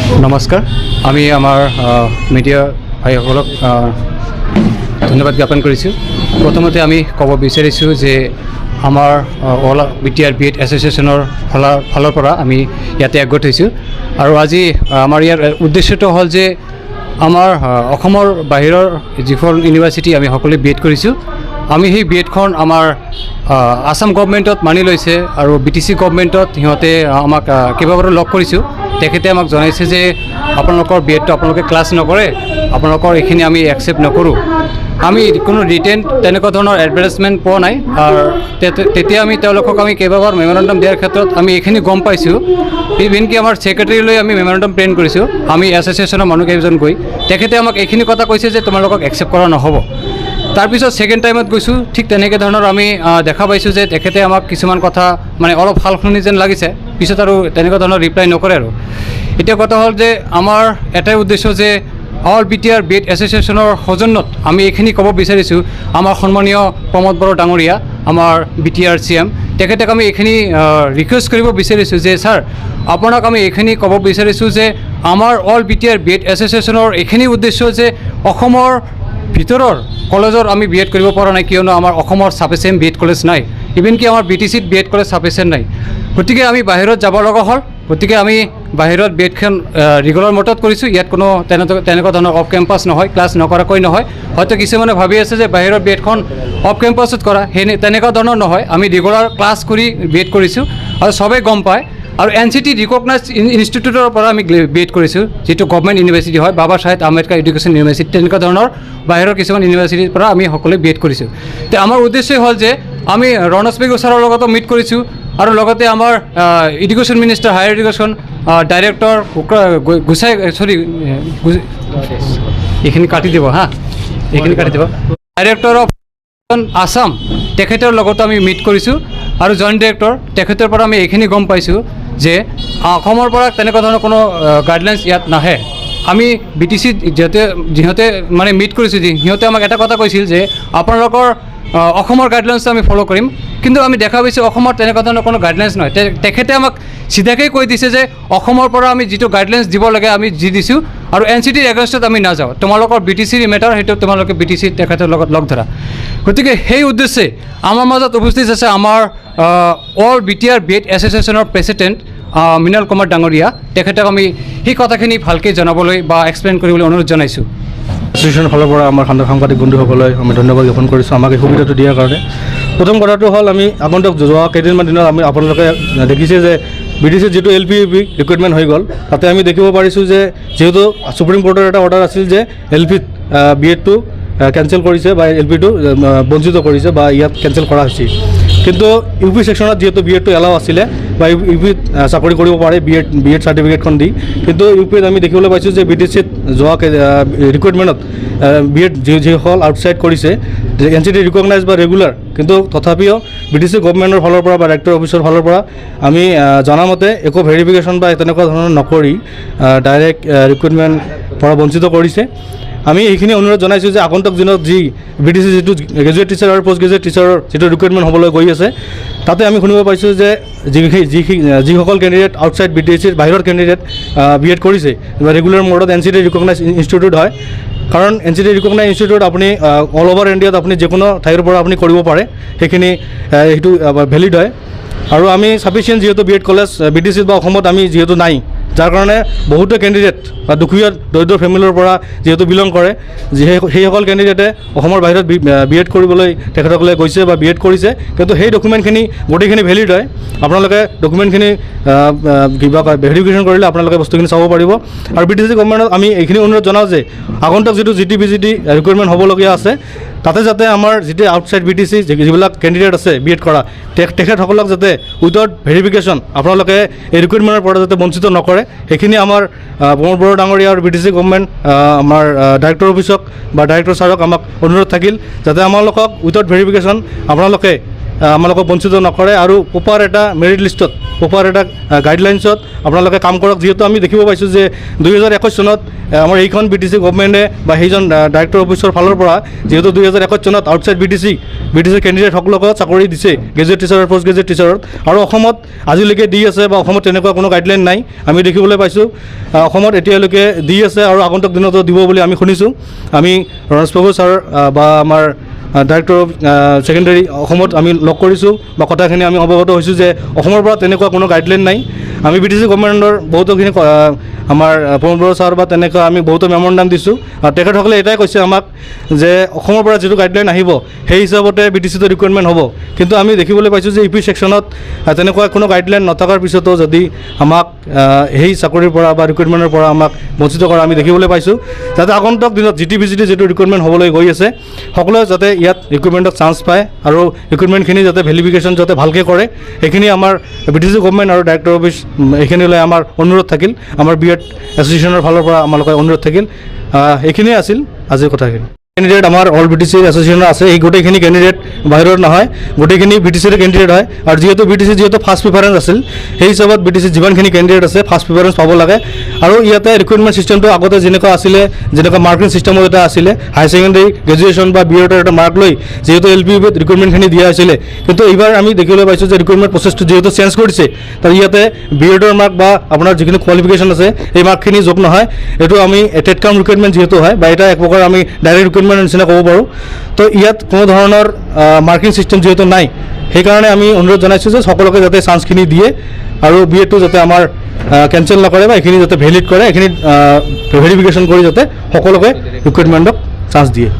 নমস্কাৰ আমি আমাৰ মিডিয়া ভাইসকলক ধন্যবাদ জ্ঞাপন কৰিছোঁ। প্ৰথমতে আমি ক'ব বিচাৰিছোঁ যে আমাৰ অল বিটিআৰ বিএড এছ'চিয়েশ্যনৰ ফালৰ পৰা আমি ইয়াতে একগোট হৈছোঁ আৰু আজি আমাৰ ইয়াৰ উদ্দেশ্যটো হ'ল যে আমাৰ অসমৰ বাহিৰৰ যিখন ইউনিভাৰ্চিটি আমি সকলোৱে বিএড কৰিছোঁ, আমি সেই বিএডখন আমাৰ আসাম গভৰ্ণমেণ্টত মানি লৈছে আৰু BTC গভৰ্ণমেণ্টত সিহঁতে আমাক কেইবাবাৰো লগ কৰিছোঁ। তেখেতে আমাক জনাইছে যে আপোনালোকৰ বিএডটো আপোনালোকে ক্লাছ নকৰে, আপোনালোকৰ এইখিনি আমি একচেপ্ট নকৰোঁ। আমি কোনো ৰিটেন তেনেকুৱা ধৰণৰ এডভাৰটাইজমেণ্ট পোৱা নাই আৰু তেতিয়া আমি তেওঁলোকক আমি কেইবাবাৰ মেমৰেণ্ডাম দিয়াৰ ক্ষেত্ৰত আমি এইখিনি গম পাইছোঁ। ইভিনকি আমাৰ ছেক্ৰেটাৰীলৈ আমি মেমৰেণ্ডাম প্ৰেৰণ কৰিছোঁ, আমি এছ'চিয়েশ্যনৰ মানুহ কেইজন গৈ। তেখেতে আমাক এইখিনি কথা কৈছে যে তোমালোকক একচেপ্ট কৰা নহ'ব। তাৰপিছত ছেকেণ্ড টাইমত গৈছোঁ, ঠিক তেনেকৈ ধৰণৰ আমি দেখা পাইছোঁ যে তেখেতে আমাক কিছুমান কথা মানে অলপ সালসলনি যেন লাগিছে, পিছত আৰু তেনেকুৱা ধৰণৰ ৰিপ্লাই নকৰে। আৰু এতিয়া কথা হ'ল যে আমাৰ এটাই উদ্দেশ্য যে অল বিটিআৰ বিএড এছ'চিয়েশ্যনৰ সৌজন্যত আমি এইখিনি ক'ব বিচাৰিছোঁ, আমাৰ সন্মানীয় প্ৰমোদ বড়ো ডাঙৰীয়া, আমাৰ BTR CM, তেখেতক আমি এইখিনি ৰিকুৱেষ্ট কৰিব বিচাৰিছোঁ যে ছাৰ, আপোনাক আমি এইখিনি ক'ব বিচাৰিছোঁ যে আমাৰ অল বিটিআৰ বিএড এছ'চিয়েশ্যনৰ এইখিনি উদ্দেশ্য যে অসমৰ ভিতৰৰ কলেজৰ আমি বিএড কৰিব পৰা নাই, কিয়নো আমাৰ অসমৰ চাফিচিয়েণ্ট বিএড কলেজ নাই, ইভিনকি আমাৰ BTCত বিএড কলেজ চাফিচিয়েণ্ট নাই। গতিকে আমি বাহিৰত যাব লগা হ'ল। গতিকে আমি বাহিৰত বিএডখন ৰেগুলাৰ মটত কৰিছোঁ। ইয়াত কোনো তেনেকুৱা ধৰণৰ অফ কেম্পাছ নহয়, ক্লাছ নকৰাকৈ নহয়। হয়তো কিছুমানে ভাবি আছে যে বাহিৰৰ বিএডখন অফ কেম্পাছত কৰা, তেনেকুৱা ধৰণৰ নহয়। আমি ৰেগুলাৰ ক্লাছ কৰি বিএড কৰিছোঁ আৰু চবেই গম পায়। আৰু NCT ৰিকগনাইজ ইনষ্টিটিউটৰ পৰা আমি বিএড কৰিছোঁ, যিটো গভৰ্ণমেণ্ট ইউনিভাৰ্চিটি হয়, বাবা চাহেব আম্বেদকাৰ এডুকেশ্যন ইউনিভাৰ্চিটি, তেনেকুৱা ধৰণৰ বাহিৰৰ কিছুমান ইউনিভাৰ্চিটিৰ পৰা আমি সকলোৱে বিএড কৰিছোঁ। তো আমাৰ উদ্দেশ্যই হ'ল যে আমি ৰণজ পেগু ছাৰৰ লগতো মিট কৰিছোঁ আৰু লগতে আমাৰ education minister, higher education director এইখিনি কাটি দিব এইখিনি কাটি দিব ডাইৰেক্টৰ অফ আসাম, তেখেতৰ লগতো আমি মিট কৰিছোঁ আৰু জইণ্ট ডাইৰেক্টৰ, তেখেতৰ পৰা আমি এইখিনি গম পাইছোঁ যে অসমৰ পৰা তেনেকুৱা ধৰণৰ কোনো গাইডলাইনছ ইয়াত নাহে। আমি BTCত যিহঁতে মানে মিট কৰিছোঁ, সিহঁতে আমাক এটা কথা কৈছিল যে আপোনালোকৰ অসমৰ গাইডলাইনছটো আমি ফ'ল' কৰিম, কিন্তু আমি দেখা পাইছোঁ অসমৰ তেনেকুৱা ধৰণৰ কোনো গাইডলাইনছ নহয়। তেখেতে আমাক চিধাকৈ কৈ দিছে যে অসমৰ পৰা আমি যিটো গাইডলাইনছ দিব লাগে আমি দি দিছোঁ আৰু NCTৰ এগেইনষ্টত আমি নাযাওঁ, তোমালোকৰ BTCৰ মেটাৰ, সেইটো তোমালোকে BTC তেখেতৰ লগত লগ ধৰা। গতিকে সেই উদ্দেশ্যে আমাৰ মাজত উপস্থিত আছে আমাৰ অল বিটিআৰ বিএড এছ'চিয়েশ্যনৰ প্ৰেচিডেণ্ট মৃণাল কুমাৰ ডাঙৰীয়া। তেখেতক আমি সেই কথাখিনি ভালকৈ জনাবলৈ বা এক্সপ্লেইন কৰিবলৈ অনুৰোধ জনাইছোঁ। এছ'চিয়েশ্যনৰ ফালৰ পৰা আমাৰ সাংবাদিক বন্ধুসকলক আমি ধন্যবাদ জ্ঞাপন কৰিছোঁ আমাক এই সুবিধাটো দিয়াৰ কাৰণে। প্ৰথম কথাটো হ'ল আমি আগন্তুক যোৱা কেইদিনমান দিনত আপোনালোকে দেখিছে যে BTCৰ যিটো LP-UP ৰিক্ৰুইটমেণ্ট হৈ গ'ল, তাতে আমি দেখিব পাৰিছোঁ যে যিহেতু সুপ্ৰিম কোৰ্টৰ এটা অৰ্ডাৰ আছিল যে LPত বিএডটো কেঞ্চেল কৰিছে বা LPটো বঞ্চিত কৰিছে বা ইয়াত কেঞ্চেল কৰা হৈছে, কিন্তু UP ছেকশ্যনত যিহেতু বিএডটো এলাও আছিলে বা UPত চাকৰি কৰিব পাৰে বিএড চাৰ্টিফিকেটখন দি, কিন্তু UPত আমি দেখিবলৈ পাইছোঁ যে BTCত যোৱা ৰিক্ৰুইটমেণ্টত বিএড যিসকল আউটছাইড কৰিছে NCT ৰিকগনাইজ বা ৰেগুলাৰ, কিন্তু তথাপিও BTC গভৰ্ণমেণ্টৰ ফালৰ পৰা বা ডাইৰেক্টৰ অফিচৰ ফালৰ পৰা আমি জনামতে একো ভেৰিফিকেশ্যন বা তেনেকুৱা ধৰণৰ নকৰি ডাইৰেক্ট ৰিক্ৰুইটমেণ্ট পৰা বঞ্চিত কৰিছে। আমি এইখিনি অনুৰোধ জনাইছোঁ যে আগন্তুক দিনত যি BTC যিটো গ্ৰেজুৱেট টিচাৰ আৰু পষ্ট গ্ৰেজুৱেট টিচাৰৰ যিটো ৰিক্ৰুইটমেণ্ট হ'বলৈ গৈ আছে, তাতে আমি শুনিব পাইছোঁ যে যিসকল কেণ্ডিডেট আউটছাইড BTCৰ বাহিৰৰ কেণ্ডিডেট বিএড কৰিছে বা ৰেগুলাৰ মোডত NCT ৰিকগনাইজ ইনষ্টিটিউট হয়, কাৰণ NCT ৰিকগনাইজ ইনষ্টিটিউট আপুনি অল অভাৰ ইণ্ডিয়াত আপুনি যিকোনো ঠাইৰ পৰা আপুনি কৰিব পাৰে, সেইখিনি সেইটো ভেলিড হয়। আৰু আমি চাফিচিয়েণ্ট যিহেতু বিএড কলেজ BTCত বা অসমত আমি যিহেতু নাই, যাৰ কাৰণে বহুতো কেণ্ডিডেট বা দুখীয়া দৰিদ্ৰ ফেমিলিৰ পৰা যিহেতু বিলং কৰে, সেইসকল কেণ্ডিডেটে অসমৰ বাহিৰত বিএড কৰিবলৈ তেখেতসকলে গৈছে বা বিএড কৰিছে, কিন্তু সেই ডকুমেণ্টখিনি গোটেইখিনি ভেলিড হয়। আপোনালোকে ডকুমেণ্টখিনি কিবা ভেৰিফিকেশ্যন কৰিলে আপোনালোকে বস্তুখিনি চাব পাৰিব। আৰু BTC গভৰ্ণমেণ্টক আমি এইখিনি অনুৰোধ জনাওঁ যে আগন্তুক যিটো GT-BGT ৰিক্ৰুইটমেণ্ট হ'বলগীয়া আছে, তাতে যাতে আমাৰ যিটো আউটছাইড BTC যিবিলাক কেণ্ডিডেট আছে বিএড কৰা, তেখেতসকলক যাতে উইদাউট ভেৰিফিকেশ্যন আপোনালোকে এই ৰিক্ৰুইটমেণ্টৰ পৰা যাতে বঞ্চিত নকৰে, সেইখিনি আমাৰ প্ৰমোদ বড়ো ডাঙৰীয়া আৰু BTC গভৰ্ণমেণ্ট আমাৰ ডাইৰেক্টৰ অফিচক বা ডাইৰেক্টৰ ছাৰক আমাক অনুৰোধ থাকিল, যাতে আমালোকক উইদাউট ভেৰিফিকেশ্যন আপোনালোকে আমালোকক বঞ্চিত নকৰে আৰু প্ৰপাৰ এটা মেৰিট লিষ্টত প্ৰপাৰ এটা গাইডলাইনছত আপোনালোকে কাম কৰক। যিহেতু আমি দেখিব পাইছোঁ যে 2021 চনত আমাৰ এইখন BTC গভৰ্ণমেণ্টে বা সেইজন ডাইৰেক্টৰ অফিচৰ ফালৰ পৰা যিহেতু 2021 চনত আউটছাইড BTC কেণ্ডিডেটসকলক চাকৰি দিছে গ্ৰেজুৱেট টিচাৰ পষ্ট গ্ৰেজুৱেট টিচাৰত, আৰু অসমত আজিলৈকে দি আছে বা অসমত তেনেকুৱা কোনো গাইডলাইন নাই আমি দেখিবলৈ পাইছোঁ। অসমত এতিয়ালৈকে দি আছে আৰু আগন্তুক দিনতো দিব বুলি আমি শুনিছোঁ। আমি ৰমেশ প্ৰভু ছাৰ বা আমাৰ ডাইৰেক্টৰ অফ ছেকেণ্ডেৰী অসমত আমি লগ কৰিছোঁ বা কথাখিনি আমি অৱগত হৈছোঁ যে অসমৰ পৰা তেনেকুৱা কোনো গাইডলাইন নাই। আমি BTC গভৰ্ণমেণ্টৰ বহুতোখিনি আমাৰ প্ৰমোদ বড়ো ছাৰ বা তেনেকুৱা আমি বহুতো মেমৰেণ্ডাম দিছোঁ, আৰু তেখেতসকলে এটাই কৈছে আমাক যে অসমৰ পৰা যিটো গাইডলাইন আহিব সেই হিচাপতে BTCটো ৰিকুৱাৰমেণ্ট হ'ব। কিন্তু আমি দেখিবলৈ পাইছোঁ যে EP ছেকশ্যনত তেনেকুৱা কোনো গাইডলাইন নথকাৰ পিছতো যদি আমাক সেই চাকৰিৰ পৰা বা ৰিকুৱাৰমেণ্টৰ পৰা আমাক বঞ্চিত কৰা আমি দেখিবলৈ পাইছোঁ। যাতে আগন্তুক দিনত GT VCT যিটো ৰিকুৱাৰমেণ্ট হ'বলৈ গৈ আছে সকলোৱে যাতে ইয়াত ৰিকুৱাৰমেণ্টত চান্স পায় আৰু ৰিকুৱাৰমেণ্টখিনি যাতে ভেৰিফিকেশ্যন যাতে ভালকৈ কৰে, এইখিনি আমাৰ BTC গভৰ্ণমেণ্ট আৰু ডাইৰেক্টৰ অফিচ এইখিনিলৈ আমাৰ অনুৰোধ থাকিল, আমাৰ BED এছ'চিয়েশ্যনৰ ফালৰ পৰা আমালোকে অনুৰোধ থাকিল। এইখিনিয়ে আছিল আজিৰ কথাখিনি। কেণ্ডিডেট আমাৰ অল BTC এছ'চিয়েশ্যনৰ আছে, এই গোটেইখিনি কেণ্ডিডেট বাহিৰৰ নহয়, গোটেইখিনি BTCৰ কেণ্ডিডেট হয়। আৰু যিহেতু BTC ফাৰ্ষ্ট প্ৰিফাৰেঞ্চ আছিল, সেই হিচাপত BTC যিমানখিনি কেণ্ডিডেট আছে ফাৰ্ষ্ট প্ৰিফাৰেঞ্চ পাব লাগে। আৰু ইয়াতে ৰিক্ৰুইটমেণ্ট ছিষ্টেমটো আগতে যেনেকুৱা আছিলে, যেনেকুৱা মাৰ্কিং ছিষ্টেমত এটা আছিলে, হায়াৰ ছেকেণ্ডেৰী গ্ৰেজুৱেশ্যন বা BEDৰ এটা মাৰ্ক লৈ যিহেতু LPUত ৰিক্ৰুইটমেণ্টখিনি দিয়া হৈছিলে, কিন্তু এইবাৰ আমি দেখিবলৈ পাইছোঁ যে ৰিক্ৰুইটমেণ্ট প্ৰচেছটো যিহেতু চেঞ্জ কৰিছে, তাৰ ইয়াতে BEDৰ মাৰ্ক বা আপোনাৰ যিখিনি কোৱালিফিকেশ্যন আছে এই মাৰ্কখিনি যোগ নহয়। এইটো আমি টেট কাম ৰিক্ৰুইটমেণ্ট যিহেতু হয় বা এটা এক প্ৰকাৰ আমি ডাইৰেক্ট ৰিক্ৰুইটমেণ্ট নিচিনা ক'ব পাৰোঁ। তো ইয়াত কোনো ধৰণৰ মাৰ্কিং ছিষ্টেম যিহেতু নাই, সেইকাৰণে আমি অনুৰোধ জনাইছোঁ যে সকলোকে যাতে চান্সখিনি দিয়ে আৰু BEDটো যাতে আমাৰ কেঞ্চেল নকৰে বা এইখিনি যাতে ভেলিড কৰে, এইখিনি ভেৰিফিকেশ্যন কৰি যাতে সকলোকে ৰিক্ৰুইটমেণ্টক চান্স দিয়ে।